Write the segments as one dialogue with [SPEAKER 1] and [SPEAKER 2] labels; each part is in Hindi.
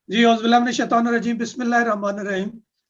[SPEAKER 1] जी औज़ुबिल्लाहि बिस्मिल्लाहिर्रहमानिर्रहीम।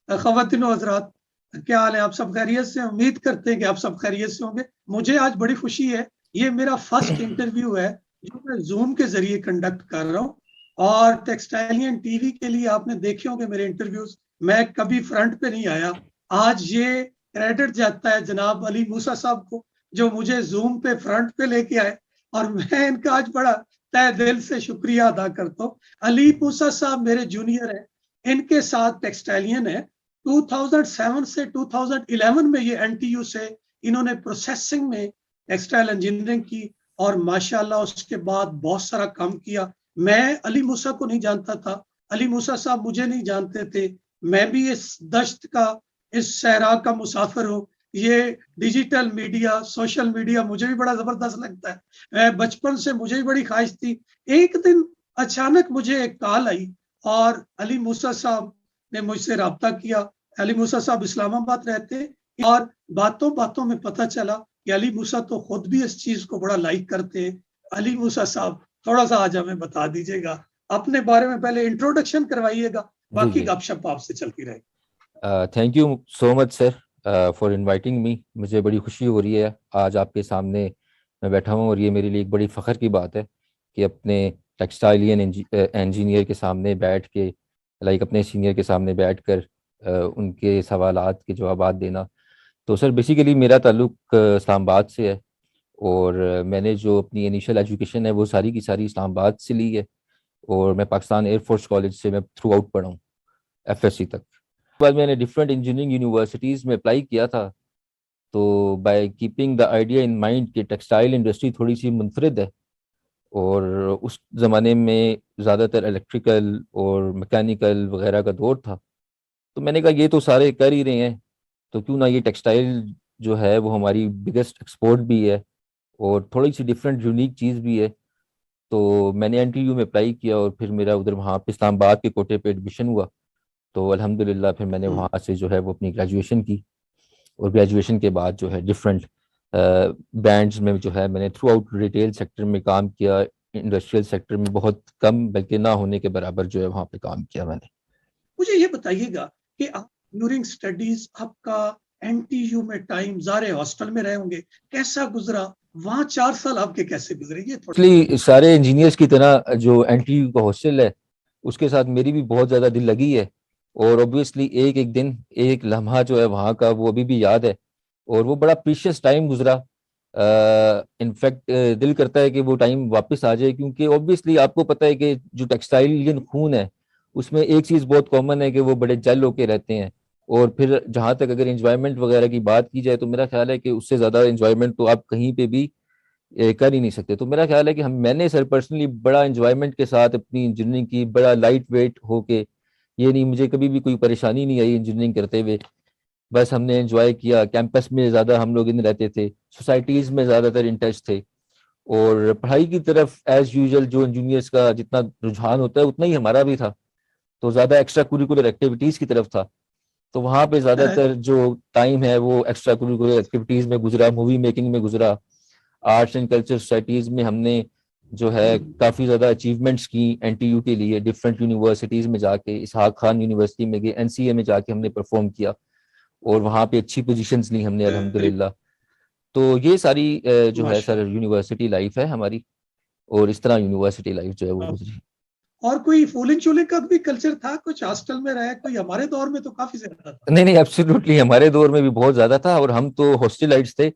[SPEAKER 1] ख़वातीन व हज़रात, क्या हाल है? आप सब खैरियत से? उम्मीद करते हैं कि आप सब खैरियत से होंगे। मुझे आज बड़ी खुशी है, ये मेरा फर्स्ट इंटरव्यू है जो मैं ज़ूम के ज़रिए कंडक्ट कर रहा हूँ। और टेक्सटाइलियन टीवी के लिए आपने देखे होंगे मेरे इंटरव्यूज़, मैं कभी फ्रंट पे नहीं आया। आज ये क्रेडिट जाता है जनाब अली मूसा साहब को, जो मुझे ज़ूम पे फ्रंट पे लेके आए, और मैं इनका आज बड़ा तहे दिल से शुक्रिया अदा करता हूँ। अली मूसा साहब मेरे जूनियर हैं, इनके साथ टेक्सटाइलियन है। 2007 से 2011 में ये एनटीयू से इन्होंने प्रोसेसिंग में टेक्सटाइल इंजीनियरिंग की, और माशाल्लाह उसके बाद बहुत सारा काम किया। मैं अली मूसा को नहीं जानता था, अली मूसा साहब मुझे नहीं जानते थे। मैं भी इस दश्त का, इस सहरा का मुसाफिर हूँ। ये डिजिटल मीडिया, सोशल मीडिया मुझे भी बड़ा जबरदस्त लगता है। बचपन से मुझे भी बड़ी ख्वाहिश थी। एक दिन अचानक मुझे एक कॉल आई और अली मूसा साहब ने मुझसे राब्ता किया। अली मूसा साहब इस्लामाबाद रहते हैं, और बातों बातों में पता चला कि अली मूसा तो खुद भी इस चीज को बड़ा लाइक करते हैं। अली मूसा साहब, थोड़ा सा आज हमें बता दीजिएगा, अपने बारे में पहले इंट्रोडक्शन करवाइएगा,
[SPEAKER 2] जी
[SPEAKER 1] बाकी
[SPEAKER 2] जी।
[SPEAKER 1] गपशप आपसे चलती रहेगी।
[SPEAKER 2] Thank you so much sir for inviting me. मुझे बड़ी खुशी हो रही है आज आपके सामने मैं बैठा हूँ, और ये मेरे लिए एक बड़ी फ़ख्र की बात है कि अपने टेक्सटाइलियन इंजीनियर के सामने बैठ के, लाइक अपने सीनियर के सामने बैठ कर उनके सवालात के जवाबात देना। तो सर बेसिकली मेरा ताल्लुक इस्लामाबाद से है, और मैंने जो अपनी इनिशियल एजुकेशन है वो सारी की सारी इस्लामाबाद से ली है। और मैं पाकिस्तान एयरफोर्स कॉलेज से मैं थ्रू आउट पढ़ा हूँ, एफएससी तक। बाद मैंने डिफरेंट इंजीनियरिंग यूनिवर्सिटीज़ में अप्लाई किया था। तो by keeping the idea in mind कि टेक्सटाइल इंडस्ट्री थोड़ी सी मुनफरद है, और उस ज़माने में ज़्यादातर इलेक्ट्रिकल और मैकेनिकल वगैरह का दौर था, तो मैंने कहा ये तो सारे कर ही रहे हैं, तो क्यों ना ये टेक्सटाइल जो है वो हमारी बिगेस्ट एक्सपोर्ट भी है और थोड़ी सी डिफरेंट यूनिक चीज़ भी है। तो मैंने एनटीयू में अप्लाई किया, और फिर मेरा उधर वहाँ पे इस्लामाबाद के कोटे पे एडमिशन हुआ। तो अल्हम्दुलिल्लाह फिर मैंने वहाँ से जो है वो अपनी ग्रेजुएशन की, और ग्रेजुएशन के बाद जो है डिफरेंट ब्रांड्स में जो है मैंने थ्रू आउट रिटेल सेक्टर में काम किया। इंडस्ट्रियल सेक्टर में बहुत कम, बल्कि ना होने के बराबर जो है वहाँ पे काम किया मैंने।
[SPEAKER 1] मुझे ये बताइएगा कि आप ड्यूरिंग स्टडीज आपका एनटीयू में टाइम, ज़ारे हॉस्टल में रहे होंगे, कैसा गुजरा? वहां 4 साल आपके कैसे गुजरे, ये थोड़ा।
[SPEAKER 2] एक्चुअली सारे इंजीनियर्स की तरह जो एनटीयू का हॉस्टल है उसके साथ मेरी भी बहुत ज़्यादा दिल लगी है, और ऑब्वियसली एक एक दिन, एक लम्हा जो है वहाँ का वो अभी भी याद है, और वो बड़ा प्रीशियस टाइम गुजरा। इनफैक्ट दिल करता है कि वो टाइम वापस आ जाए, क्योंकि ऑब्वियसली आपको पता है कि जो टेक्सटाइलियन खून है उसमें एक चीज़ बहुत कॉमन है कि वो बड़े जल होके रहते हैं। और फिर जहाँ तक अगर इंजॉयमेंट वगैरह की बात की जाए तो मेरा ख्याल है कि उससे ज़्यादा इंजॉयमेंट तो आप कहीं पे भी कर ही नहीं सकते। तो मेरा ख्याल है कि हम मैंने सर पर्सनली बड़ा इंजॉयमेंट के साथ अपनी इंजीनियरिंग की, बड़ा लाइट वेट होके। ये नहीं, मुझे कभी भी कोई परेशानी नहीं आई इंजीनियरिंग करते हुए। बस हमने एंजॉय किया। कैंपस में ज़्यादा हम लोग इन रहते थे, सोसाइटीज़ में ज़्यादातर इन टच थे, और पढ़ाई की तरफ एज यूजुअल जो इंजीनियर्स का जितना रुझान होता है उतना ही हमारा भी था। तो ज़्यादा एक्स्ट्रा कुरिकुलर एक्टिविटीज़ की तरफ था। तो वहाँ पे ज़्यादातर जो टाइम है वो एक्स्ट्रा कुरिकुलर एक्टिविटीज़ में गुजरा, मूवी मेकिंग में गुजरा। आर्ट्स एंड कल्चर सोसाइटीज़ में हमने जो है काफ़ी ज़्यादा अचीवमेंट्स की एनटीयू के लिए। डिफरेंट यूनिवर्सिटीज़ में जाके, इसहाक खान यूनिवर्सिटी में गए, एनसीए में जाके हमने परफॉर्म किया, और वहाँ पे अच्छी पोजीशंस ली हमने अल्हम्दुलिल्लाह। तो ये सारी जो है सर
[SPEAKER 1] माशाल्लाह।
[SPEAKER 2] यूनिवर्सिटी लाइफ है हमारी, और इस तरह यूनिवर्सिटी लाइफ जो है वो गुजरी।
[SPEAKER 1] और कोई फूलिंग शूलिंग का भी कल्चर था? कुछ हॉस्टल में रहे कोई? हमारे दौर में तो काफी ज्यादा था।
[SPEAKER 2] नहीं नहीं, एब्सोल्युटली हमारे दौर में भी बहुत ज़्यादा था, और हम तो हॉस्टलाइट्स थे।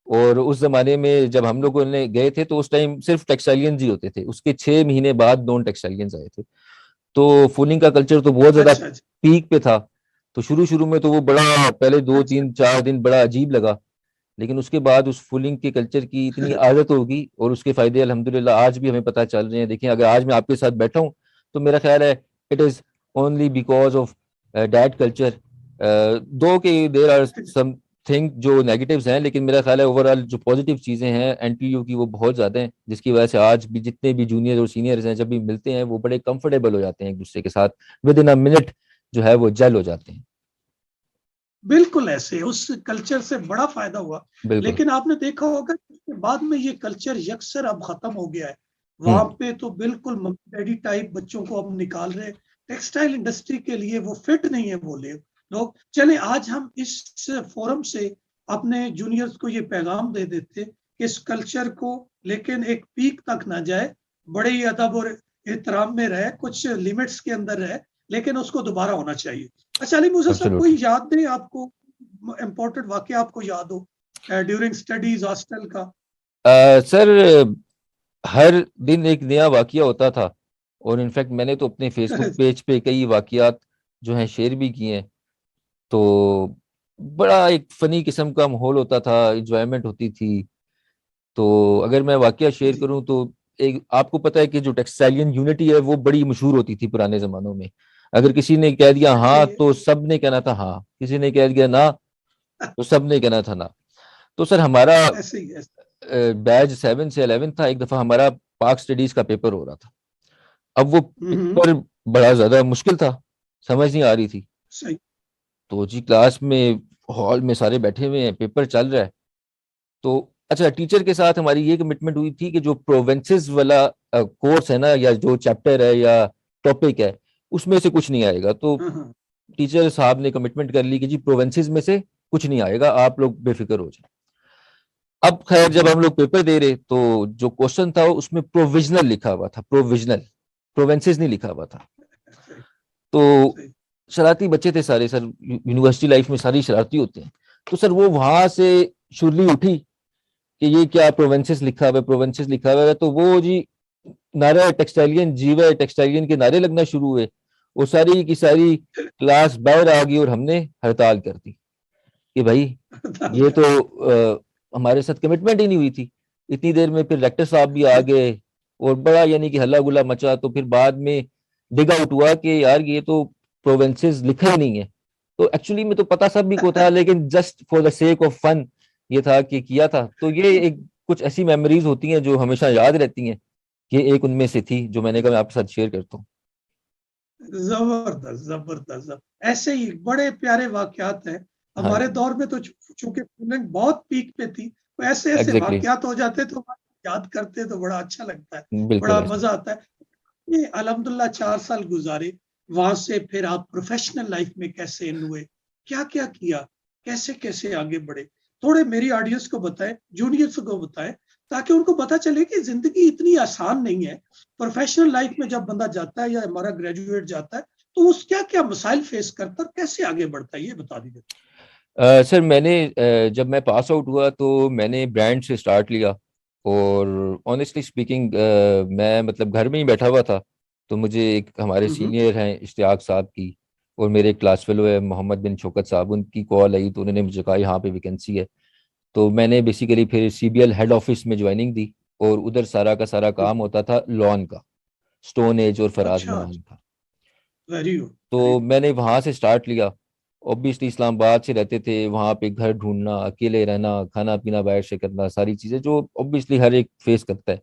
[SPEAKER 2] और उस जमाने में जब हम लोगों ने गए थे तो उस टाइम सिर्फ टेक्सटाइलियंस ही होते थे, उसके 6 महीने बाद नॉन टेक्सटाइलियंस आए थे। तो फूलिंग का कल्चर तो बहुत ज्यादा
[SPEAKER 1] अच्छा अच्छा।
[SPEAKER 2] पीक पे था। तो शुरू शुरू में तो वो बड़ा, पहले दो
[SPEAKER 1] अच्छा।
[SPEAKER 2] तीन चार दिन बड़ा अजीब लगा, लेकिन उसके बाद उस फूलिंग के कल्चर की इतनी आदत होगी, और उसके फायदे अल्हम्दुलिल्लाह आज भी हमें पता चल रहे हैं। देखिए, अगर आज मैं आपके साथ बैठा हूँ तो मेरा ख्याल है it is only because of that culture. दो के देर आर सम थिंग जो नेगेटिव्स हैं, लेकिन मेरा ख्याल है ओवरऑल जो पॉजिटिव चीजें हैं एनटीयू की वो बहुत ज्यादा हैं, जिसकी वजह से आज भी जितने भी जूनियर और सीनियर्स हैं जब भी मिलते हैं वो बड़े कंफर्टेबल हो जाते हैं एक दूसरे के साथ। विद इन अ मिनट जो है वो जेल हो जाते हैं।
[SPEAKER 1] बिल्कुल ऐसे उस कल्चर से बड़ा फायदा हुआ।
[SPEAKER 2] बिल्कुल।
[SPEAKER 1] लेकिन आपने देखा होगा उसके बाद में ये कल्चर यकसर अब खत्म हो गया है। वहां
[SPEAKER 2] हम्म।
[SPEAKER 1] पे तो बिल्कुल मम्मी डैडी टाइप बच्चों को अब निकाल रहे। टेक्सटाइल इंडस्ट्री के लिए वो फिट नहीं है वो लोग। चले आज हम इस फोरम से अपने जूनियर्स को ये पैगाम दे देते कि इस कल्चर को लेकिन एक पीक तक ना जाए, बड़े ही अदब और एहतराम में रहे, कुछ लिमिट्स के अंदर रहे, लेकिन उसको दोबारा होना चाहिए। अच्छा अली मूसा साहब, कोई याद नहीं आपको, इम्पोर्टेंट वाकया आपको याद हो ड्यूरिंग स्टडीज हॉस्टल का?
[SPEAKER 2] सर हर दिन एक नया वाकया होता था, और इनफैक्ट मैंने तो अपने फेसबुक पेज पे कई वाकयात जो हैं शेयर भी किए हैं। तो बड़ा एक फनी किस्म का माहौल होता था, एंजॉयमेंट होती थी। तो अगर मैं वाकया शेयर करूं तो एक आपको पता है कि जो टेक्सटाइलियन यूनिटी है वो बड़ी मशहूर होती थी पुराने जमानों में। अगर किसी ने कह दिया हाँ तो सब ने कहना था हाँ, किसी ने कह दिया ना तो सब ने कहना था ना। तो सर हमारा बैच 7 से 11 था। एक दफा हमारा पाक स्टडीज का पेपर हो रहा था। अब वो पेपर बड़ा ज्यादा मुश्किल था, समझ नहीं आ रही थी। तो जी क्लास में हॉल में सारे बैठे हुए हैं, पेपर चल रहा है। तो अच्छा टीचर के साथ हमारी ये कमिटमेंट हुई थी कि जो प्रोवेंसेस वाला कोर्स है ना, या जो चैप्टर है या टॉपिक है, उसमें से कुछ नहीं आएगा। तो टीचर साहब ने कमिटमेंट कर ली कि जी प्रोवेंसेस में से कुछ नहीं आएगा, आप लोग बेफिक्र हो जाए। अब खैर जब हम लोग पेपर दे रहे तो जो क्वेश्चन था उसमें प्रोविजनल लिखा हुआ था, प्रोविजनल, प्रोवेंसेस नहीं लिखा हुआ था। तो शरारती बच्चे थे सारे सर, यूनिवर्सिटी लाइफ में सारी शरारती होते हैं। तो सर वो वहां से शुरली उठी कि ये क्या प्रोवेंसेस लिखा हुआ है, प्रोवेंसेस लिखा हुआ है। तो वो जी नारा टेक्सटाइलियन जीवा टेक्सटाइलियन के नारे लगना शुरू हुए। वो सारी की सारी क्लास बाहर आ गई और हमने हड़ताल कर दी कि भाई ये तो हमारे साथ कमिटमेंट ही नहीं हुई थी। इतनी देर में फिर रेक्टर साहब भी आ गए और बड़ा यानी कि हल्ला गुल्ला मचा। तो फिर बाद में डिग आउट हुआ कि यार ये तो प्रोवेंसेस लिखा ही नहीं है। तो एक्चुअली में तो पता सब को था, लेकिन just for the sake of fun ये था कि किया था। तो ये एक कुछ ऐसी मेमोरीज होती हैं जो हमेशा याद रहती हैं। ये एक उनमें से थी जो मैंने कहा मैं आपके साथ शेयर करता हूँ।
[SPEAKER 1] जबरदस्त जबरदस्त, ऐसे ही बड़े प्यारे वाकयात हैं। हमारे दौर में तो चूंकि फीलिंग बहुत पीक पे थी, तो ऐसे ऐसे वाकयात हो जाते तो याद करते तो बड़ा अच्छा लगता है, बड़ा मजा आता है। ये अल्हम्दुलिल्लाह 4 साल गुजारे, वहां से फिर आप प्रोफेशनल लाइफ में कैसे इन हुए, क्या क्या किया, कैसे कैसे आगे बढ़े, थोड़े मेरी ऑडियंस को बताएं, जूनियर्स को बताएं, ताकि उनको पता चले कि जिंदगी इतनी आसान नहीं है। प्रोफेशनल लाइफ में जब बंदा जाता है या हमारा ग्रेजुएट जाता है तो उस क्या क्या मसाइल फेस करता है, कैसे आगे बढ़ता है, ये बता दीजिए।
[SPEAKER 2] सर मैंने जब मैं पास आउट हुआ तो मैंने ब्रांड से स्टार्ट लिया। और ऑनेस्टली स्पीकिंग मैं मतलब घर में ही बैठा हुआ था। तो मुझे एक हमारे सीनियर हैं इश्तियाक साहब की, और मेरे क्लास फेलो है मोहम्मद बिन शौकत साहब, उनकी कॉल आई। तो उन्होंने मुझे कहा यहाँ पे वैकेंसी है। तो मैंने बेसिकली फिर सीबीएल हेड ऑफिस में ज्वाइनिंग दी, और उधर सारा का सारा काम होता था लॉन का, स्टोन एज और फराज मनान का। तो मैंने वहां से स्टार्ट लिया। ऑब्वियसली इस्लामाबाद से रहते थे, वहां पे घर ढूंढना, अकेले रहना, खाना पीना बाहर से करना, सारी चीजें जो ऑब्वियसली हर एक फेस करता है।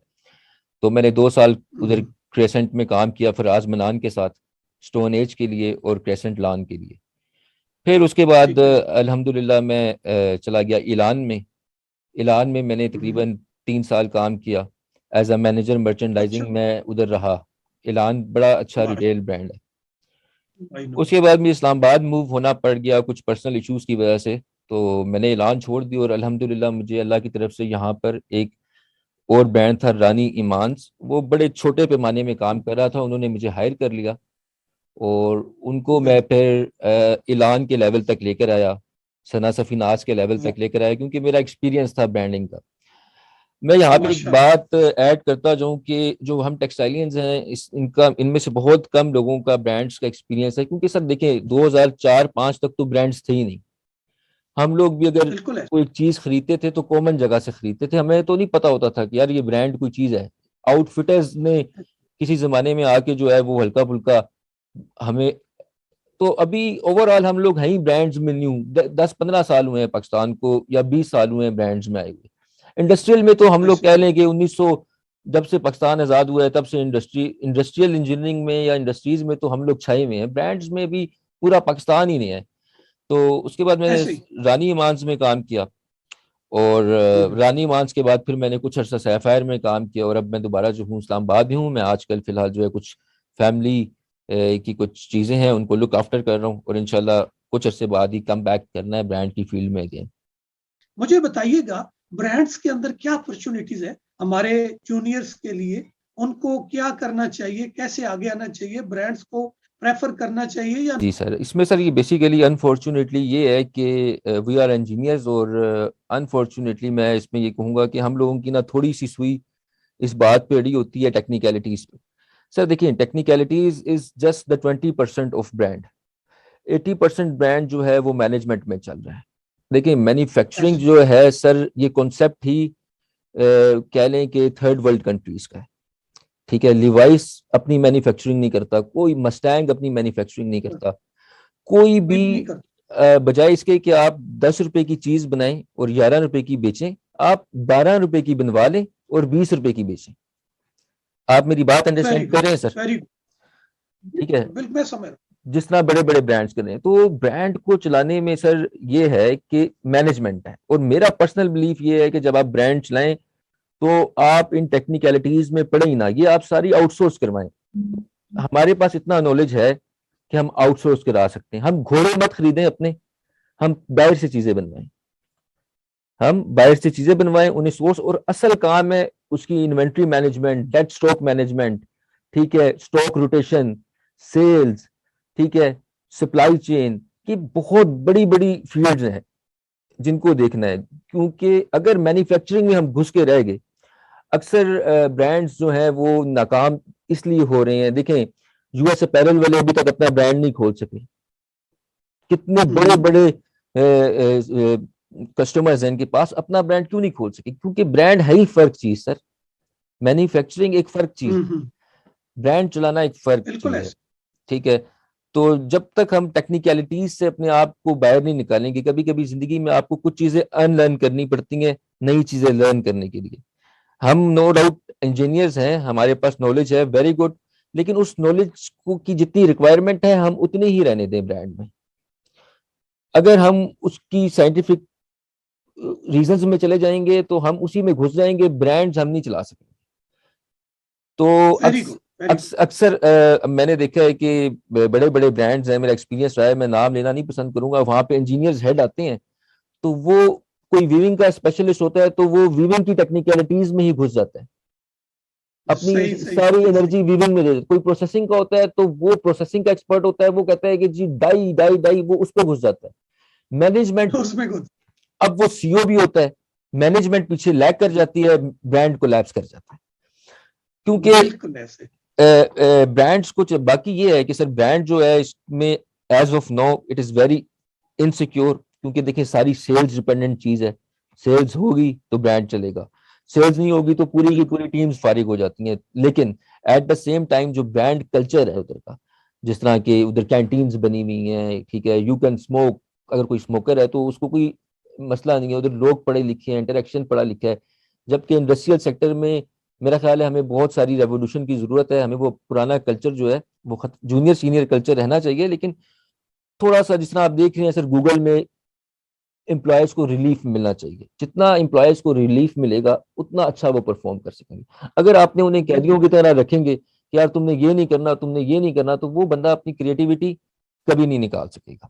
[SPEAKER 2] तो मैंने 2 साल उधर क्रेसेंट में काम किया फराज मनान के साथ, स्टोन एज के लिए और क्रेसेंट लॉन के लिए। फिर उसके बाद अल्हम्दुलिल्लाह मैं चला गया ईलान में। ईलान में मैंने तकरीबन 3 साल काम किया एज अ मैनेजर मर्चेंडाइजिंग में उधर रहा। ईलान बड़ा अच्छा रिटेल ब्रांड है। उसके बाद मुझे इस्लामाबाद मूव होना पड़ गया कुछ पर्सनल इश्यूज की वजह से। तो मैंने ऐलान छोड़ दी, और अल्हम्दुलिल्लाह मुझे अल्लाह की तरफ से यहाँ पर एक और ब्रांड था रानी इमान्स, वो बड़े छोटे पैमाने में काम कर रहा था, उन्होंने मुझे हायर कर लिया। और उनको मैं फिर ऐलान के लेवल तक लेकर आया, सना सफीनाज के लेवल तक लेकर आया, क्योंकि मेरा एक्सपीरियंस था ब्रांडिंग का। मैं यहाँ पे एक बात ऐड करता जाऊं कि जो हम टेक्सटाइलियंस हैं इनमें से बहुत कम लोगों का ब्रांड्स का एक्सपीरियंस है। क्योंकि सर देखें 2004-5 तक तो ब्रांड्स थे ही नहीं। हम लोग भी अगर कोई चीज खरीदते थे तो कॉमन जगह से खरीदते थे, हमें तो नहीं पता होता था कि यार ये ब्रांड कोई चीज है। आउटफिटर्स ने किसी जमाने में आके जो है वो हल्का फुल्का हमें। तो अभी ओवरऑल हम लोग हैं ही ब्रांड्स में न्यू, 10-15 साल हुए हैं पाकिस्तान को, या 20 साल हुए हैं ब्रांड्स में आए हुए। इंडस्ट्रियल में तो हम लोग कह लें कि 1900 जब से पाकिस्तान आजाद हुआ है तब से इंडस्ट्रियल इंजीनियरिंग में या इंडस्ट्रीज में तो हम लोग छाए हुए हैं। ब्रांड्स में भी पूरा पाकिस्तान ही नहीं है। तो उसके बाद मैंने रानी इमान्स में काम किया, और रानी इमान्स के बाद फिर मैंने कुछ अर्सा सैफायर में काम किया, और अब मैं दोबारा जो हूँ इस्लामाबाद में हूँ। मैं आजकल फिलहाल जो है कुछ फैमिली की कुछ चीजें हैं उनको लुक आफ्टर कर रहा हूँ, और इंशाल्लाह कुछ अरसे बाद ही कम बैक करना है ब्रांड की फील्ड में अगेन।
[SPEAKER 1] मुझे बताइएगा ब्रांड्स के अंदर क्या अपॉर्चुनिटीज है हमारे जूनियर्स के लिए, उनको क्या करना चाहिए, कैसे आगे आना चाहिए, ब्रांड्स को प्रेफर करना चाहिए या
[SPEAKER 2] जी सर, इसमें सर ये बेसिकली अनफॉर्चुनेटली ये है कि वी आर इंजीनियर्स, और अनफॉर्चुनेटली मैं इसमें ये कहूँगा कि हम लोगों की ना थोड़ी सी सुई इस बात पे अड़ी होती है टेक्निकलिटीज पे। सर देखिए, technicalities is just the 20% of brand. 80% brand जो है वो मैनेजमेंट में चल रहा है। देखिए, मैन्युफैक्चरिंग
[SPEAKER 1] ऐसे?
[SPEAKER 2] जो है सर, ये कॉन्सेप्ट ही कह लें कि थर्ड वर्ल्ड कंट्रीज का है। ठीक है, लिवाइस अपनी मैन्युफैक्चरिंग नहीं करता, कोई मस्टैंग अपनी मैन्युफैक्चरिंग नहीं करता, कोई
[SPEAKER 1] कोई
[SPEAKER 2] भी
[SPEAKER 1] भी नहीं करता।
[SPEAKER 2] बजाय इसके कि आप 10 रुपए की चीज बनाएं और 11 रुपए की बेचें, आप 12 रुपए की बनवा लें और 20 रुपए की बेचें। आप मेरी बात
[SPEAKER 1] वेरी
[SPEAKER 2] अंडरस्टैंड कर
[SPEAKER 1] गुड,
[SPEAKER 2] रहे हैं सर?
[SPEAKER 1] वेरी
[SPEAKER 2] ठीक है,
[SPEAKER 1] गुड, बिल्कुल मैं समझ रहा
[SPEAKER 2] जिस तरह बड़े बड़े ब्रांड्स कर रहे हैं, तो ब्रांड को चलाने में सर ये है कि मैनेजमेंट है। और मेरा पर्सनल बिलीफ ये है कि जब आप ब्रांड चलाएं तो आप इन टेक्निकलिटीज में पड़े ही ना, ये आप सारी आउटसोर्स करवाएं। हमारे पास इतना नॉलेज है कि हम आउटसोर्स करा सकते हैं। हम घोड़े मत खरीदें अपने, हम बाहर से चीजें बनवाएं, हम बाहर से चीजें बनवाएं, उन्हें सोर्स, और असल काम है उसकी inventory management, dead stock management, ठीक है, स्टॉक रोटेशन, सेल्स, ठीक है, सप्लाई चेन की बहुत बड़ी बड़ी फील्ड्स हैं जिनको देखना है। क्योंकि अगर मैन्युफैक्चरिंग में हम घुस के रह गए, अक्सर ब्रांड्स जो हैं वो नाकाम इसलिए हो रहे हैं। देखें, यूएस अपैरल वाले अभी तक अपना ब्रांड नहीं खोल सके। कितने बड़े
[SPEAKER 1] हूँ।
[SPEAKER 2] बड़े कस्टमर्स हैं इनके पास, अपना ब्रांड क्यों नहीं खोल सके? क्योंकि ब्रांड है ही फर्क चीज सर। मैन्युफैक्चरिंग एक फर्क चीज है,
[SPEAKER 1] हम्म।
[SPEAKER 2] ब्रांड चलाना एक फर्क
[SPEAKER 1] बिल्कुल
[SPEAKER 2] चीज है।
[SPEAKER 1] ऐसे।
[SPEAKER 2] ठीक है, तो जब तक हम टेक्निकलिटीज से अपने आप को बाहर नहीं निकालेंगे, कभी कभी जिंदगी में आपको कुछ चीजें अनलर्न करनी पड़ती हैं नई चीजें लर्न करने के लिए। हम नो डाउट इंजीनियर्स हैं, हमारे पास नॉलेज है, वेरी गुड, लेकिन उस नॉलेज को की जितनी रिक्वायरमेंट है हम उतनी ही रहने दें ब्रांड में। अगर हम उसकी साइंटिफिक रीजंस में चले जाएंगे तो हम उसी में घुस जाएंगे, ब्रांड्स हम नहीं चला सकेंगे। तो
[SPEAKER 1] वेरी गुड, वेरी गुड।
[SPEAKER 2] अक्सर मैंने देखा है कि बड़े बड़े ब्रांड्स हैं, मेरा एक्सपीरियंस रहा है, मैं नाम लेना नहीं पसंद करूंगा, वहां पे इंजीनियर्स हेड आते हैं तो वो, कोई वीविंग का स्पेशलिस्ट होता है तो वो वीविंग की टेक्निकलिटीज में ही घुस जाता है, अपनी
[SPEAKER 1] सही सही
[SPEAKER 2] सारी
[SPEAKER 1] सही सही।
[SPEAKER 2] एनर्जी वीविंग में दे देता है। कोई प्रोसेसिंग का होता है तो वो प्रोसेसिंग का एक्सपर्ट होता है, वो कहता है कि जी डाई डाई डाई, वो उस पर घुस जाता है। मैनेजमेंट,
[SPEAKER 1] उसमें कुछ।
[SPEAKER 2] अब वो सीईओ भी होता है, मैनेजमेंट पीछे लैग कर जाती है, ब्रांड कोलैप्स कर जाता है। क्योंकि
[SPEAKER 1] बिल्कुल ऐसे।
[SPEAKER 2] ब्रांड्स कुछ बाकी ये है कि सर ब्रांड जो है इसमें as of now it is very insecure. क्योंकि देखिए, सारी सेल्स डिपेंडेंट चीज है, सेल्स होगी तो ब्रांड चलेगा, सेल्स नहीं होगी तो पूरी की
[SPEAKER 1] बिल्कुल।
[SPEAKER 2] पूरी टीम्स फारिग हो जाती हैं। लेकिन एट द सेम टाइम जो ब्रांड कल्चर है उधर का, जिस तरह के उधर कैंटीन्स बनी हुई हैं, ठीक है, यू कैन स्मोक, अगर कोई स्मोकर है तो उसको कोई मसला नहीं है, उधर लोग पढ़े लिखे हैं, इंटरेक्शन पढ़ा लिखा है। जबकि इंडस्ट्रियल सेक्टर में मेरा ख्याल है हमें बहुत सारी रेवोल्यूशन की जरूरत है, हमें वो पुराना कल्चर जो है वो जूनियर सीनियर कल्चर रहना चाहिए। लेकिन थोड़ा सा, जिस तरह आप देख रहे हैं सर गूगल में, एम्प्लॉयज को रिलीफ मिलना चाहिए, जितना एम्प्लॉयज को रिलीफ मिलेगा उतना अच्छा वो परफॉर्म कर सकेंगे। अगर आपने उन्हें कैदियों
[SPEAKER 1] बिल्कुल।
[SPEAKER 2] की तरह रखेंगे कि यार तुमने ये नहीं करना, तुमने ये नहीं करना, तो वो बंदा अपनी क्रिएटिविटी कभी नहीं निकाल सकेगा।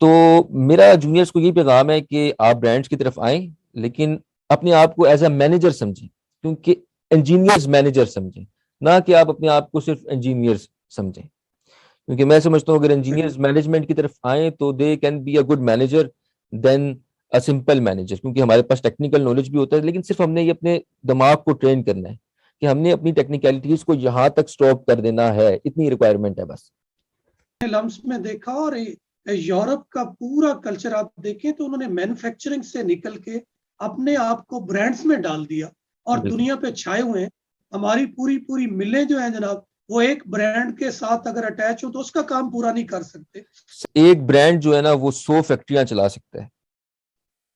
[SPEAKER 2] तो मेरा जूनियर्स को यही पैगाम है कि आप ब्रांड्स की तरफ आए, लेकिन अपने आप को एज अ मैनेजर समझें, क्योंकि इंजीनियर्स मैनेजर समझें, ना कि आप अपने आप को सिर्फ इंजीनियर्स समझें। क्योंकि मैं समझता हूँ अगर इंजीनियर्स मैनेजमेंट की तरफ आए तो they can be a good manager than a simple manager. क्योंकि हमारे पास टेक्निकल नॉलेज भी होता है, लेकिन सिर्फ हमने ये अपने दिमाग को ट्रेन करना है कि हमने अपनी टेक्निकलिटीज को यहाँ तक स्टॉप कर देना है, इतनी रिक्वायरमेंट है बस।
[SPEAKER 1] लम्स में देखा, और यूरोप का पूरा कल्चर आप देखें तो उन्होंने मैन्युफैक्चरिंग से निकल के अपने आप को ब्रांड्स में डाल दिया और
[SPEAKER 2] बिल्कुल,
[SPEAKER 1] दुनिया पे छाए हुए हैं। हमारी पूरी पूरी मिलें जो हैं जनाब, वो एक ब्रांड के साथ अगर अटैच हो तो उसका काम पूरा नहीं कर सकते।
[SPEAKER 2] एक ब्रांड जो है ना वो 100 फैक्ट्रियां चला सकता है।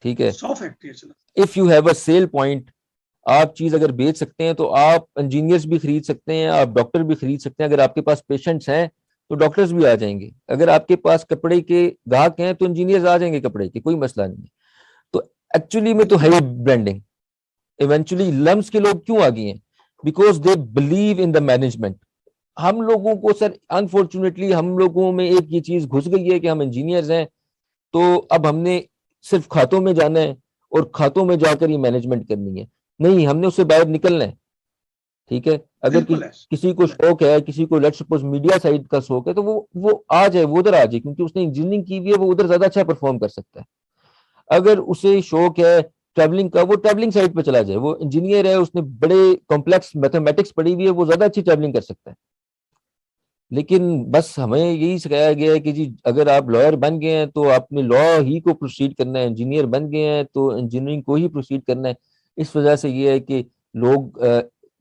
[SPEAKER 2] ठीक है,
[SPEAKER 1] 100 फैक्ट्री चला।
[SPEAKER 2] If you have a cell point, आप चीज अगर बेच सकते हैं तो आप इंजीनियर्स भी खरीद सकते हैं, आप डॉक्टर भी खरीद सकते हैं। अगर आपके पास पेशेंट्स हैं तो डॉक्टर्स भी आ जाएंगे, अगर आपके पास कपड़े के ग्राहक हैं तो इंजीनियर्स आ जाएंगे कपड़े के, कोई मसला नहीं है। तो एक्चुअली में तो है
[SPEAKER 1] बिल्कुल।
[SPEAKER 2] ही ब्रांडिंग। इवेंचुअली लम्स के लोग क्यों आ गए हैं? Because they believe in the management. हम लोगों को सर अनफॉर्चुनेटली हम लोगों में एक ये चीज घुस गई है कि हम इंजीनियर्स हैं, तो अब हमने सिर्फ खातों में जाना है और खातों में जाकर ये मैनेजमेंट करनी है। नहीं, हमने उससे बाहर निकलना है। ठीक है, अगर
[SPEAKER 1] बिल्कुल है,
[SPEAKER 2] किसी को शौक है, किसी को लेट्स सपोज मीडिया साइड का शौक है, तो वो आ जाए, वो उधर आ जाए, क्योंकि उसने इंजीनियरिंग की हुई है, वो उधर ज्यादा अच्छा परफॉर्म कर सकता है। अगर उसे शौक है ट्रैवलिंग का, वो ट्रैवलिंग साइड पे चला जाए। वो इंजीनियर है, उसने बड़े कॉम्प्लेक्स मैथमेटिक्स पढ़ी हुई है, वो ज्यादा अच्छी ट्रैवलिंग कर सकता है। लेकिन बस हमें यही सिखाया गया है कि जी अगर आप लॉयर बन गए हैं तो आपने लॉ ही को प्रोसीड करना है, इंजीनियर बन गए हैं तो इंजीनियरिंग को ही प्रोसीड करना है। इस वजह से ये है कि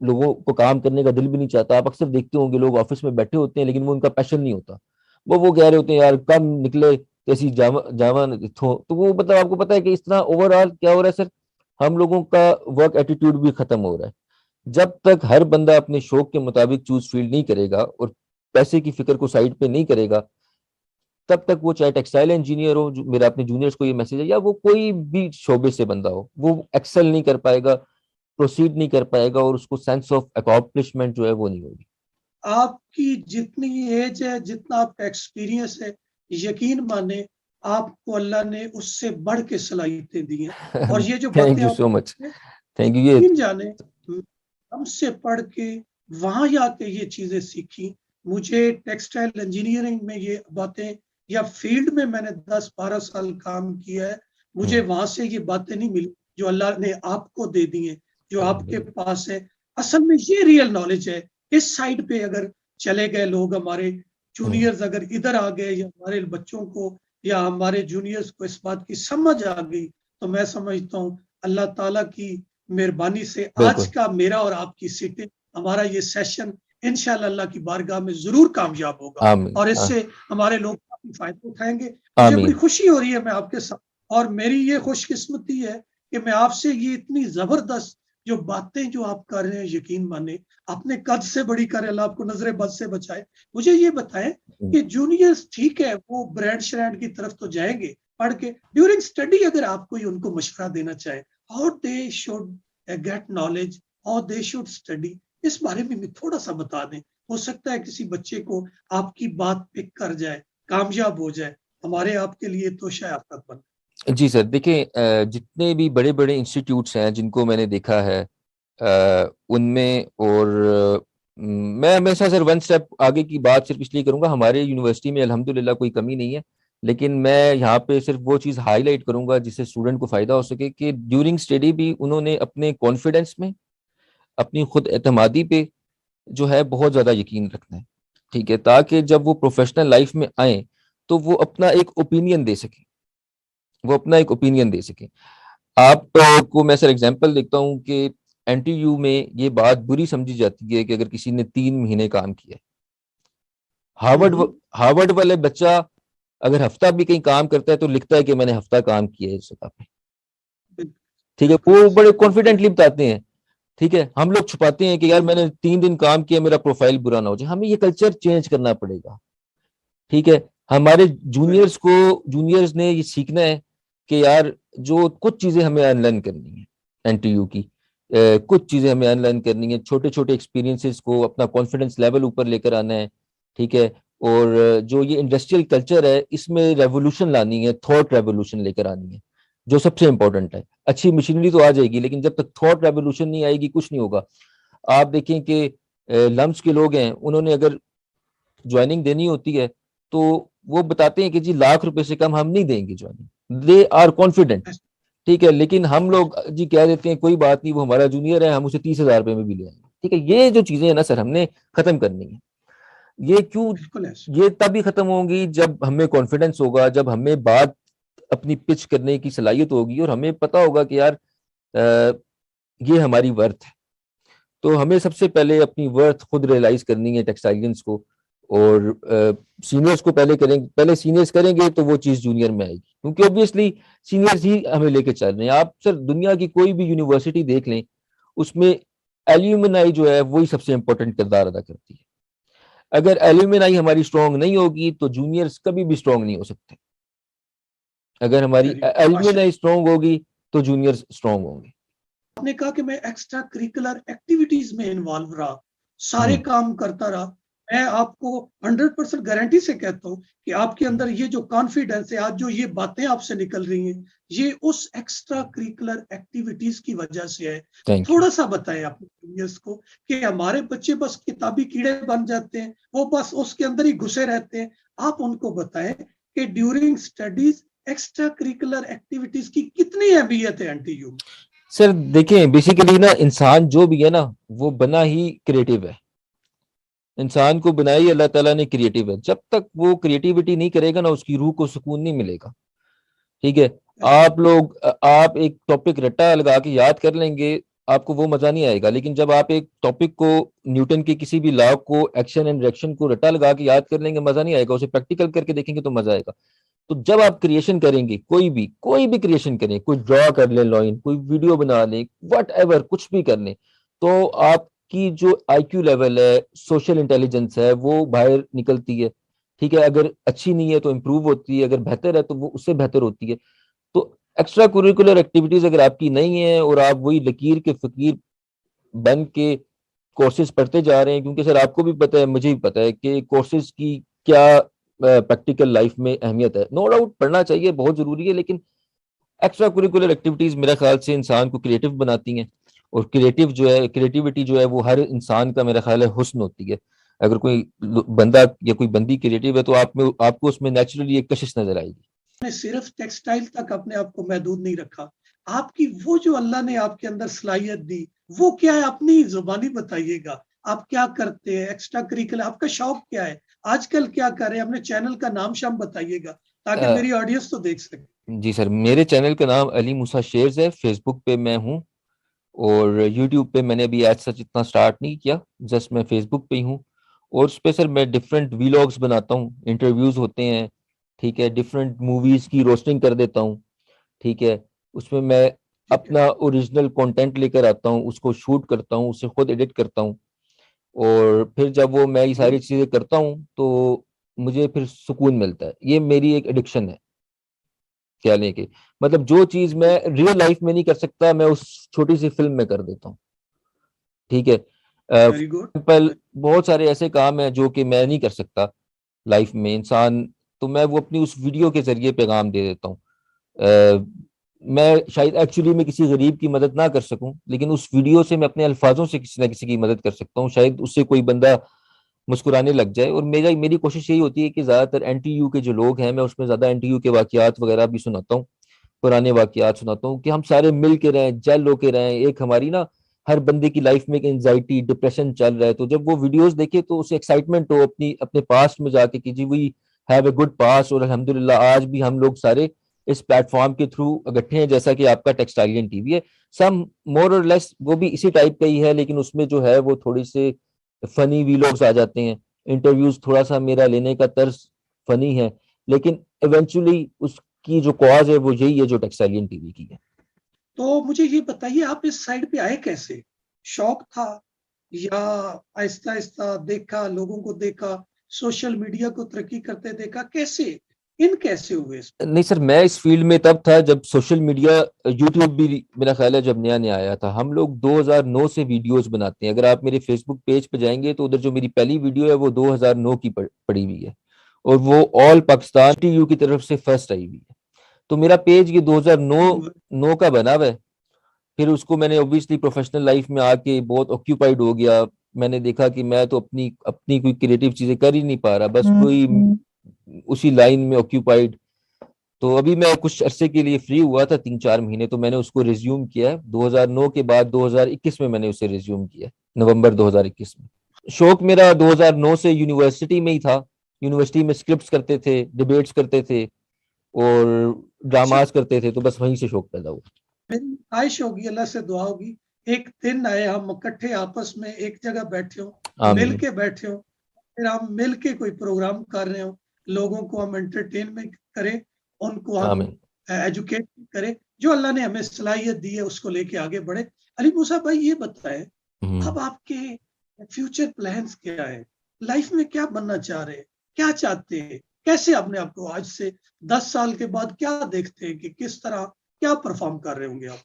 [SPEAKER 2] लोगों को काम करने का दिल भी नहीं चाहता। आप अक्सर देखते होंगे लोग ऑफिस में बैठे होते हैं लेकिन वो उनका पैशन नहीं होता। वो कह रहे होते हैं यार कब निकले कैसी जावा जावा तो वो मतलब आपको पता है कि इस तरह ओवरऑल क्या हो रहा है सर, हम लोगों का वर्क एटीट्यूड भी खत्म हो रहा है। जब तक हर बंदा अपने शौक के मुताबिक चूज फील्ड नहीं करेगा और पैसे की फिक्र को साइड पे नहीं करेगा, तब तक वो चाहे टेक्सटाइल इंजीनियर हो, जो मेरा अपने जूनियर्स को ये मैसेज है, या वो कोई भी शोबे से बंदा हो, वो एक्सेल नहीं कर पाएगा, प्रोसीड नहीं कर पाएगा और उसको सेंस ऑफ अकॉम्प्लिशमेंट जो है वो नहीं होगी।
[SPEAKER 1] आपकी जितनी एज है, जितना आपका एक्सपीरियंस है, यकीन माने आपको अल्लाह ने उससे बढ़ के सलाहियतें दी हैं। और ये जो
[SPEAKER 2] थैंक
[SPEAKER 1] बातें
[SPEAKER 2] यू
[SPEAKER 1] आप
[SPEAKER 2] सो मच।
[SPEAKER 1] हैं,
[SPEAKER 2] थैंक यू। ये
[SPEAKER 1] यकीन जाने हमसे पढ़ के वहां जाके ये चीजें सीखी। मुझे टेक्सटाइल इंजीनियरिंग में ये बातें, या फील्ड में मैंने 10-12 साल काम किया है, मुझे वहां से ये बातें नहीं मिली जो अल्लाह ने आपको दे दी हैं, जो आपके पास है। असल में ये रियल नॉलेज है। इस साइड पे अगर चले गए लोग, हमारे जूनियर्स अगर इधर आ गए, या हमारे बच्चों को या हमारे जूनियर्स को इस बात की समझ आ गई, तो मैं समझता हूँ अल्लाह ताला की मेहरबानी से आज
[SPEAKER 2] बिल्कुल।
[SPEAKER 1] का मेरा और आपकी सिटिंग, हमारा ये सेशन इंशाल्लाह अल्लाह की बारगाह में जरूर कामयाब होगा
[SPEAKER 2] आमीन।
[SPEAKER 1] और इससे हमारे लोग काफी फायदा उठाएंगे। मुझे बड़ी
[SPEAKER 2] आमीन।
[SPEAKER 1] खुशी हो रही है मैं आपके साथ, और मेरी ये खुशकिस्मती है कि मैं आपसे ये इतनी जबरदस्त जो बातें जो आप कर रहे हैं, यकीन माने अपने कद से बड़ी करें, अल्लाह आपको नजरे बद से बचाए। मुझे ये बताएं कि जूनियर्स ठीक है वो ब्रांड श्रैंड की तरफ तो जाएंगे पढ़ के, ड्यूरिंग स्टडी अगर आप कोई उनको मशवरा देना चाहे, how they should get knowledge, how they should study, इस बारे में भी थोड़ा सा बता दें। हो सकता है किसी बच्चे को आपकी बात पिक कर जाए, कामयाब हो जाए, हमारे आपके लिए तो शायद बन।
[SPEAKER 2] जी सर, देखिए जितने भी बड़े बड़े इंस्टीट्यूट्स हैं जिनको मैंने देखा है उनमें, और मैं हमेशा सर वन स्टेप आगे की बात सिर्फ इसलिए करूंगा, हमारे यूनिवर्सिटी में अल्हम्दुलिल्लाह कोई कमी नहीं है, लेकिन मैं यहाँ पे सिर्फ वो चीज़ हाईलाइट करूंगा जिससे स्टूडेंट को फायदा हो सके कि ड्यूरिंग स्टडी भी उन्होंने अपने कॉन्फिडेंस में, अपनी खुद एतमादी पे जो है बहुत ज्यादा यकीन रखना है। ठीक है, ताकि जब वो प्रोफेशनल लाइफ में आए तो वो अपना एक ओपिनियन दे सके, वो अपना एक ओपिनियन दे सके। आप को मैं सर एग्जांपल देखता हूँ कि एनटीयू में ये बात बुरी समझी जाती है कि अगर किसी ने 3 महीने काम किया, हार्वर्ड हार्वर्ड वाले बच्चा अगर हफ्ता भी कहीं काम करता है तो लिखता है कि मैंने हफ्ता काम किया है इस जगह पे। ठीक है, वो बड़े कॉन्फिडेंटली बताते हैं। ठीक है, हम लोग छुपाते हैं कि यार मैंने 3 दिन काम किया, मेरा प्रोफाइल बुरा ना हो जाए। हमें ये कल्चर चेंज करना पड़ेगा। ठीक है, हमारे जूनियर्स ने ये सीखना है कि यार जो कुछ चीजें हमें अनलर्न करनी है एनटीयू की, कुछ चीजें हमें अनलर्न करनी है, छोटे छोटे एक्सपीरियंसेस को अपना कॉन्फिडेंस लेवल ऊपर लेकर आना है। ठीक है, और जो ये इंडस्ट्रियल कल्चर है इसमें रेवोल्यूशन लानी है, थॉट रेवोल्यूशन लेकर आनी है, जो सबसे इंपॉर्टेंट है। अच्छी मशीनरी तो आ जाएगी लेकिन जब तक थॉट रेवोल्यूशन नहीं आएगी कुछ नहीं होगा। आप देखें कि लम्स के लोग हैं, उन्होंने अगर ज्वाइनिंग देनी होती है तो वो बताते हैं कि जी ₹1,00,000 से कम हम नहीं देंगे ज्वाइनिंग, दे आर कॉन्फिडेंट। ठीक है, लेकिन हम लोग जी कह देते हैं कोई बात नहीं वो हमारा जूनियर है, हम उसे 30,000 में भी ले आएंगे। ठीक है, ये जो चीजें है ना सर हमने खत्म करनी है। ये क्यों, ये तभी खत्म होंगी जब हमें कॉन्फिडेंस होगा, जब हमें बात अपनी पिच करने की सलाहियत होगी और हमें पता होगा कि यार ये हमारी वर्थ है। तो हमें सबसे पहले अपनी वर्थ खुद रियलाइज करनी है टेक्सटाइलियंस को, और सीनियर्स को पहले करेंगे, पहले सीनियर्स करेंगे तो वो चीज जूनियर में आएगी, क्योंकि ऑब्वियसली सीनियर्स ही हमें लेके चल रहे हैं। आप सर दुनिया की कोई भी यूनिवर्सिटी देख लें, उसमें एल्यूमिनाई जो है वही सबसे इंपॉर्टेंट किरदार अदा करती है। अगर एल्यूमिनाई हमारी स्ट्रांग नहीं होगी तो जूनियर्स कभी भी स्ट्रांग नहीं हो सकते। अगर हमारी एल्यूमिनाई स्ट्रांग होगी तो जूनियर्स स्ट्रांग होंगे।
[SPEAKER 1] आपने कहा कि मैं एक्स्ट्रा करिकुलर एक्टिविटीज में इन्वॉल्व रहा, सारे काम करता रहा, मैं आपको 100% गारंटी से कहता हूँ कि आपके अंदर ये जो कॉन्फिडेंस है, आज जो ये बातें आपसे निकल रही हैं, ये उस एक्स्ट्रा करिकुलर एक्टिविटीज की वजह से है।
[SPEAKER 2] Thank you.
[SPEAKER 1] थोड़ा सा बताएं अपने व्यूअर्स को कि हमारे बच्चे बस किताबी कीड़े बन जाते हैं, वो बस उसके अंदर ही घुसे रहते हैं। आप उनको बताएं कि during studies extra curricular activities की कितनी अहमियत है एनटीयू में।
[SPEAKER 2] सर देखिए, बेसिकली ना इंसान जो भी है ना वो बना ही क्रिएटिव है। इंसान को बनाई अल्लाह ताला ने क्रिएटिव है। जब तक वो क्रिएटिविटी नहीं करेगा ना उसकी रूह को सुकून नहीं मिलेगा। ठीक है, आप एक टॉपिक रट्टा लगा के याद कर लेंगे, आपको वो मजा नहीं आएगा। लेकिन जब आप एक टॉपिक को, न्यूटन के किसी भी लॉ को, एक्शन एंड रिएक्शन को रट्टा लगा के याद कर लेंगे, मजा नहीं आएगा। उसे प्रैक्टिकल करके देखेंगे तो मजा आएगा। तो जब आप क्रिएशन करेंगे, कोई भी क्रिएशन करें, कोई ड्रॉ कर ले लाइन, कोई वीडियो बना ले, वट एवर, कुछ भी कर ले, तो आपकी जो आईक्यू लेवल है, सोशल इंटेलिजेंस है, वो बाहर निकलती है। ठीक है, अगर अच्छी नहीं है तो इम्प्रूव होती है, अगर बेहतर है तो वो उससे बेहतर होती है। तो एक्स्ट्रा कुरिकुलर एक्टिविटीज अगर आपकी नहीं है और आप वही लकीर के फकीर बन के कोर्सेज पढ़ते जा रहे हैं, क्योंकि सर आपको भी पता है, मुझे भी पता है कि कोर्सेज की क्या प्रैक्टिकल लाइफ में अहमियत है। नो डाउट पढ़ना चाहिए, बहुत जरूरी है, लेकिन एक्स्ट्रा कुरिकुलर एक्टिविटीज मेरे ख्याल से इंसान को क्रिएटिव बनाती हैं। और क्रिएटिविटी जो है वो हर इंसान का मेरा ख्याल है हुस्न होती है। अगर कोई बंदा या कोई बंदी क्रिएटिव है तो आपको उसमें नेचुरली एक कशिश नजर आएगी।
[SPEAKER 1] ने सिर्फ टेक्सटाइल तक अपने आप को महदूद नहीं रखा। आपकी वो जो अल्लाह ने आपके अंदर सलाहियत दी, वो क्या है? अपनी जुबानी बताइएगा। आप क्या करते हैं? एक्स्ट्रा करिकुलर आपका शौक क्या है? आजकल क्या कर रहे हैं? अपने चैनल का नाम शाम बताइएगा ताकि मेरी ऑडियंस तो देख सके।
[SPEAKER 2] जी सर, मेरे चैनल का नाम अली मूसा शेर्स है। फेसबुक पे मैं हूँ, और यूट्यूब पे मैंने अभी आज सच इतना स्टार्ट नहीं किया, जस्ट मैं फेसबुक पे ही हूँ। और उस पे सर मैं डिफरेंट वीलॉग्स बनाता हूँ, इंटरव्यूज होते हैं। ठीक है, डिफरेंट मूवीज की रोस्टिंग कर देता हूँ। ठीक है, उसमें मैं
[SPEAKER 1] ठीक है।
[SPEAKER 2] अपना ओरिजिनल कंटेंट लेकर आता हूँ, उसको शूट करता हूँ, उसे खुद एडिट करता हूँ। और फिर जब वो मैं ये सारी चीजें करता हूँ तो मुझे फिर सुकून मिलता है। ये मेरी एक एडिक्शन है क्या लेके, मतलब जो चीज मैं रियल लाइफ में नहीं कर सकता, मैं उस छोटी सी फिल्म में कर देता हूँ। ठीक है,
[SPEAKER 1] वेरी गुड।
[SPEAKER 2] एग्जाम्पल बहुत सारे ऐसे काम हैं जो कि मैं नहीं कर सकता लाइफ में इंसान, तो मैं वो अपनी उस वीडियो के जरिए पैगाम दे देता हूँ। मैं शायद एक्चुअली में किसी गरीब की मदद ना कर सकूं, लेकिन उस वीडियो से मैं अपने अल्फाजों से किसी ना किसी की मदद कर सकता हूँ। शायद उससे कोई बंदा मुस्कुराने लग जाए। और मेरी कोशिश यही होती है कि ज्यादातर एनटीयू के जो लोग हैं, मैं उसमें ज्यादा एनटीयू के वाकयात वगैरह भी सुनाता हूँ, पुराने वाकयात सुनाता हूँ, कि हम सारे मिल के रहें, जेल होके रहें। एक हमारी ना, हर बंदे की लाइफ में एक एंजाइटी, डिप्रेशन चल रहा है, तो जब वो वीडियोस देखे तो उसे एक्साइटमेंट हो अपने पास्ट में जाके कि जी we have a good past, और अल्हम्दुलिल्लाह आज भी हम लोग सारे इस प्लेटफॉर्म के थ्रू इकट्ठे हैं, जैसा कि आपका टेक्सटाइलियन टीवी है। सम मोर और लेस वो भी इसी टाइप का ही है, लेकिन उसमें जो है वो थोड़ी से फनी वीलॉग्स आ जाते हैं। इंटरव्यूज थोड़ा सा मेरा लेने का तर्ज फनी है, लेकिन इवेंचुअली उसकी जो कॉज है वो यही है जो टेक्सटाइलियन टीवी की है।
[SPEAKER 1] तो मुझे ये बताइए, आप इस साइड पे आए कैसे? शौक था या आहिस्ता आहिस्ता देखा, लोगों को देखा, सोशल मीडिया को तरक्की करते देखा, कैसे इन कैसे हुए?
[SPEAKER 2] नहीं सर, मैं इस फील्ड में तब था जब सोशल मीडिया, यूट्यूब भी मेरा ख्याल है जब नया नया आया था। हम लोग 2009 से वीडियोस बनाते हैं। अगर आप मेरे फेसबुक पेज पे जाएंगे तो उधर जो मेरी पहली वीडियो है वो 2009 की पड़ी हुई है, और वो ऑल पाकिस्तान टीयू की तरफ से फर्स्ट आई हुई है। तो मेरा पेज ये 2009 का बना हुआ है। फिर उसको मैंने ऑब्वियसली प्रोफेशनल लाइफ में आके बहुत ऑक्यूपाइड हो गया। मैंने देखा कि मैं तो अपनी अपनी कोई क्रिएटिव चीजें कर ही नहीं पा रहा, बस कोई उसी लाइन में ऑक्यूपाइड। तो अभी मैं कुछ अरसे के लिए फ्री हुआ था, 3-4 महीने, तो मैंने उसको रिज्यूम किया है 2009 के बाद। 2021 में मैंने उसे रिज्यूम किया, नवंबर 2021 में। शौक मेरा 2009 से यूनिवर्सिटी में ही था। यूनिवर्सिटी में स्क्रिप्ट्स करते थे, डिबेट्स करते थे, और
[SPEAKER 1] अच्छा,
[SPEAKER 2] ड्रामास करते थे, तो बस वहीं से शौक पैदा हुआ।
[SPEAKER 1] मेरी ख्वाहिश होगी, अल्लाह से दुआ होगी, एक दिन आए हम इकट्ठे आपस में एक जगह बैठे हो, मिल
[SPEAKER 2] आमीन।
[SPEAKER 1] के बैठे हो, फिर हम मिल के कोई प्रोग्राम कर रहे हो, लोगों को हम एंटरटेनमेंट करें, उनको हम
[SPEAKER 2] आमीन।
[SPEAKER 1] एजुकेट करें, जो अल्लाह ने हमें सलाहियत दी है उसको लेके आगे बढ़े। अली मूसा भाई, ये बताएं,
[SPEAKER 2] हम्म।
[SPEAKER 1] अब आपके फ्यूचर प्लान्स क्या है? लाइफ में क्या बनना चाह रहे हैं? क्या चाहते हैं? कैसे अपने आप को आज से 10 साल के बाद क्या देखते हैं कि किस तरह क्या परफॉर्म कर रहे होंगे आप?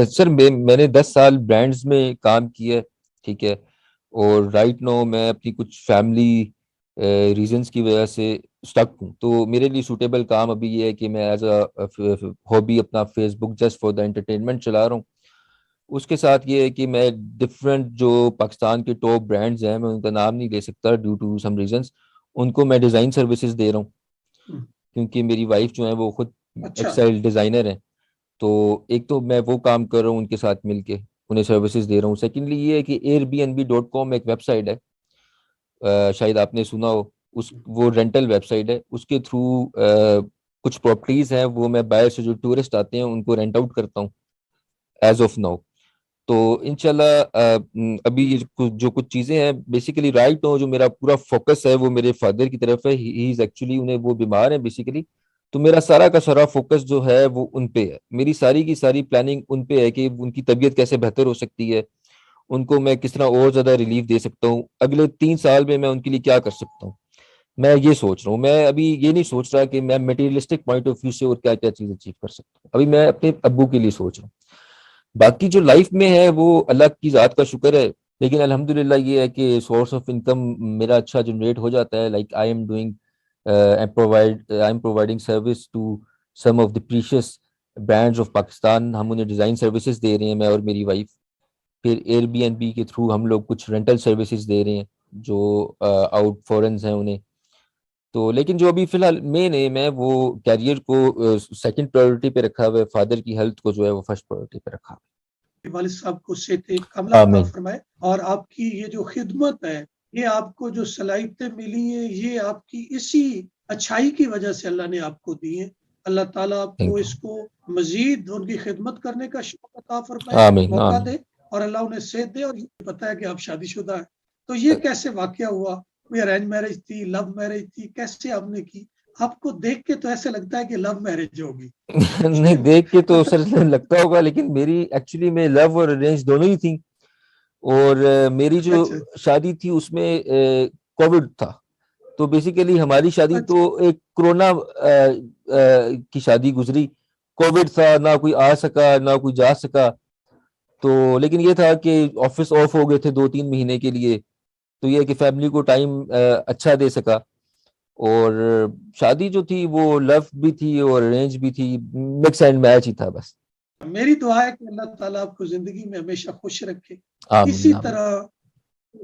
[SPEAKER 2] सर मैंने 10 साल ब्रांड्स में काम किया। ठीक है, और राइट नाउ मैं अपनी कुछ फैमिली रीजंस की वजह से स्टक हूँ। तो मेरे लिए सूटेबल काम अभी ये है कि मैं एज अ हॉबी अपना Facebook just for the entertainment चला रहा हूँ। उसके साथ ये है कि मैं डिफरेंट जो पाकिस्तान के टॉप ब्रांड्स हैं, मैं उनका नाम नहीं ले सकता ड्यू टू सम रीजंस, उनको मैं डिज़ाइन सर्विसेज दे रहा हूँ,
[SPEAKER 1] हम्म,
[SPEAKER 2] क्योंकि मेरी वाइफ जो है वो खुद
[SPEAKER 1] अच्छा।
[SPEAKER 2] टेक्सटाइल डिज़ाइनर है। तो एक तो मैं वो काम कर रहा हूँ उनके साथ मिलके, उन्हें सर्विसेज दे रहा हूँ। सेकेंडली ये है कि airbnb.com एक वेबसाइट है, शायद आपने सुना हो। उस वो रेंटल वेबसाइट है, उसके थ्रू कुछ प्रॉपर्टीज हैं वो मैं बाहर से जो टूरिस्ट आते हैं उनको रेंट आउट करता हूँ एज ऑफ नाउ। तो इंशाल्लाह अभी ये जो कुछ चीजें हैं बेसिकली राइट हो, जो मेरा पूरा फोकस है वो मेरे फादर की तरफ है। ही इज एक्चुअली, उन्हें वो बीमार है बेसिकली, तो मेरा सारा का सारा फोकस जो है वो उन पे है। मेरी सारी की सारी प्लानिंग उन पे है कि उनकी तबीयत कैसे बेहतर हो सकती है, उनको मैं किस तरह और ज्यादा रिलीफ दे सकता हूँ, अगले 3 साल में मैं उनके लिए क्या कर सकता हूँ। मैं ये सोच रहा हूँ। मैं अभी ये नहीं सोच रहा कि मैं मटेरियलिस्टिक पॉइंट ऑफ व्यू से और क्या क्या चीज अचीव कर सकता हूँ। अभी मैं अपने अब्बू के लिए सोच रहा हूँ। बाकी जो लाइफ में है वो अल्लाह की जात का शुक्र है, लेकिन अल्हम्दुलिल्लाह ये है कि सोर्स ऑफ इनकम मेरा अच्छा जनरेट हो जाता है। Like I am providing service to some of the precious brands of Pakistan. हम उन्हें डिजाइन सर्विसेज दे रहे हैं, मैं और मेरी वाइफ। फिर एयरबीएनबी के थ्रू हम लोग कुछ रेंटल सर्विसेज दे रहे हैं जो आउट फॉरेन्स हैं उन्हें। तो लेकिन जो अभी फिलहाल मेन एम है वो कैरियर को सेकंड प्रायोरिटी पे रखा हुआ है, फादर की हेल्थ को जो है वो फर्स्ट प्रायोरिटी पे रखा
[SPEAKER 1] वालिद साहब को सेहत कामला
[SPEAKER 2] हुआ है।
[SPEAKER 1] अता
[SPEAKER 2] आमीन।
[SPEAKER 1] फरमाए। और आपकी ये जो खिदमत है, ये आपको जो सलाहियतें मिली हैं, ये आपकी इसी अच्छाई की वजह से अल्लाह ने आपको दी है। अल्लाह ताला आपको
[SPEAKER 2] थैंक यू।
[SPEAKER 1] इसको मजीद उनकी खिदमत करने का शौक अता फरमाए,
[SPEAKER 2] आमीन
[SPEAKER 1] मौका
[SPEAKER 2] आमीन।
[SPEAKER 1] दे, और अल्लाह उन्हें सेहत दे। और ये पता है कि आप शादीशुदा हैं, तो ये कैसे वाकया हुआ? कोई अरेंज मैरिज थी, लव मैरिज थी, कैसे आपने की? आपको देख के तो ऐसे लगता है कि लव मैरिज होगी।
[SPEAKER 2] नहीं, देख के तो सर लगता होगा, लेकिन मेरी एक्चुअली में लव और अरेंज दोनों ही थी। और मेरी जो
[SPEAKER 1] अच्छा
[SPEAKER 2] शादी थी उसमें कोविड था। तो बेसिकली हमारी शादी
[SPEAKER 1] अच्छा।
[SPEAKER 2] तो एक कोरोना की शादी गुजरी। कोविड था, ना कोई आ सका ना कोई जा सका। तो लेकिन ये था कि ऑफिस ऑफ हो गए थे 2-3 महीने के लिए, तो ये है कि फैमिली को टाइम अच्छा दे सका। और शादी जो थी वो लव भी थी और अरेंज भी थी, मिक्स एंड मैच ही था बस।
[SPEAKER 1] मेरी दुआ है कि अल्लाह ताला आपको जिंदगी में हमेशा खुश रखे,
[SPEAKER 2] आमीन
[SPEAKER 1] इसी
[SPEAKER 2] आमीन।
[SPEAKER 1] तरह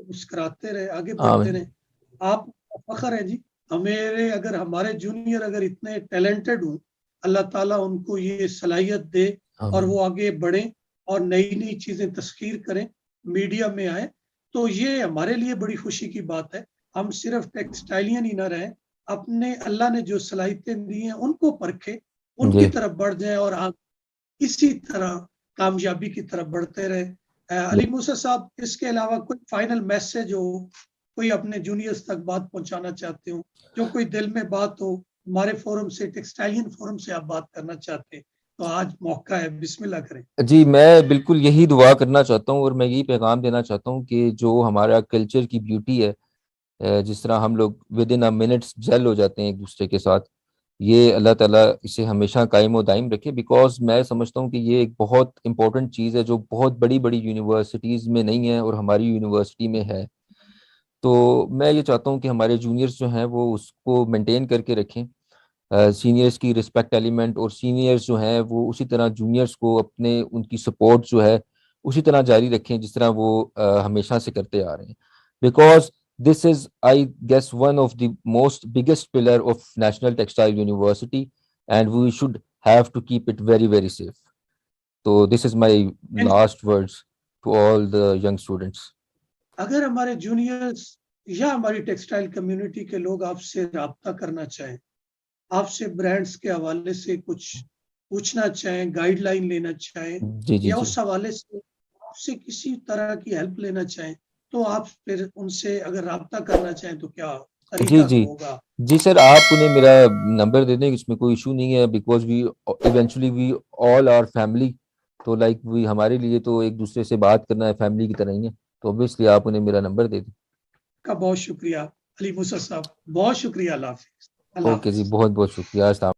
[SPEAKER 1] मुस्कुराते रहे, आगे बढ़ते
[SPEAKER 2] आमीन।
[SPEAKER 1] रहे। आप फख्र है जी। हमें अगर हमारे जूनियर अगर इतने टैलेंटेड हों, अल्लाह ताला उनको ये सलाहियत दे और
[SPEAKER 2] आमीन।
[SPEAKER 1] वो आगे बढ़े और नई नई चीजें तस्खीर करें, मीडिया में आए, तो ये हमारे लिए बड़ी खुशी की बात है। हम सिर्फ टेक्सटाइलियन ही ना रहें, अपने अल्लाह ने जो सलाहियतें दी हैं उनको परखे, उनकी
[SPEAKER 2] जी।
[SPEAKER 1] तरफ बढ़ जाए और इसी तरह कामयाबी की तरफ बढ़ते रहे। अली मूसा साहब, इसके अलावा कोई फाइनल मैसेज हो, कोई अपने जूनियर्स तक बात पहुंचाना चाहते हो, जो कोई दिल में बात हो, हमारे फोरम से, टेक्सटाइलियन फोरम से आप बात करना चाहते हैं, तो आज मौका है, बिस्मिल्लाह करें।
[SPEAKER 2] जी, मैं बिल्कुल यही दुआ करना चाहता हूँ और मैं यही पैगाम देना चाहता हूँ कि जो हमारा कल्चर की ब्यूटी है, जिस तरह हम लोग within a minutes gel हो जाते हैं एक दूसरे के साथ, ये अल्लाह ताला इसे हमेशा कायम और दायम रखे। बिकॉज मैं समझता हूँ कि ये एक बहुत इंपॉर्टेंट चीज़ है जो बहुत बड़ी बड़ी यूनिवर्सिटीज़ में नहीं है और हमारी यूनिवर्सिटी में है। तो मैं ये चाहता हूँ कि हमारे जूनियर्स जो हैं वो उसको मेंटेन करके रखें, सीनियर्स की रिस्पेक्ट एलिमेंट, और सीनियर्स जो हैं वो उसी तरह जूनियर्स को अपने उनकी सपोर्ट जो है उसी तरह जारी रखें जिस तरह वो हमेशा से करते आ रहे हैं। Because this is I guess one of the most biggest pillar of National Textile University, and we should have to keep it very very safe. तो this is my last words to all the young students.
[SPEAKER 1] अगर हमारे जूनियर्स या हमारी टेक्सटाइल कम्युनिटी के लोग आपसे रब्ता करना चाहें, आपसे ब्रांड्स के हवाले से कुछ पूछना चाहें, गाइडलाइन लेना चाहें,
[SPEAKER 2] जी जी
[SPEAKER 1] या
[SPEAKER 2] जी।
[SPEAKER 1] उस हवाले से आपसे किसी तरह की हेल्प लेना चाहें, तो आप फिर उनसे अगर रब्ता करना चाहें तो क्या
[SPEAKER 2] जी
[SPEAKER 1] तरीका
[SPEAKER 2] जी।
[SPEAKER 1] होगा?
[SPEAKER 2] जी सर, आप उन्हें मेरा नंबर दे दें, इसमें कोई इशू नहीं है। Because we eventually we all are family. तो लाइक वी हमारे लिए तो एक दूसरे से बात करना है, फैमिली की तरह ही है। तो ऑब्वियसली आप उन्हें मेरा नंबर दे दें।
[SPEAKER 1] का बहुत शुक्रिया अली मूसा साहब, बहुत शुक्रिया। अल्लाह हाफिज। अल्लाह
[SPEAKER 2] ओके जी,
[SPEAKER 1] हाफिज।
[SPEAKER 2] बहुत बहुत शुक्रिया।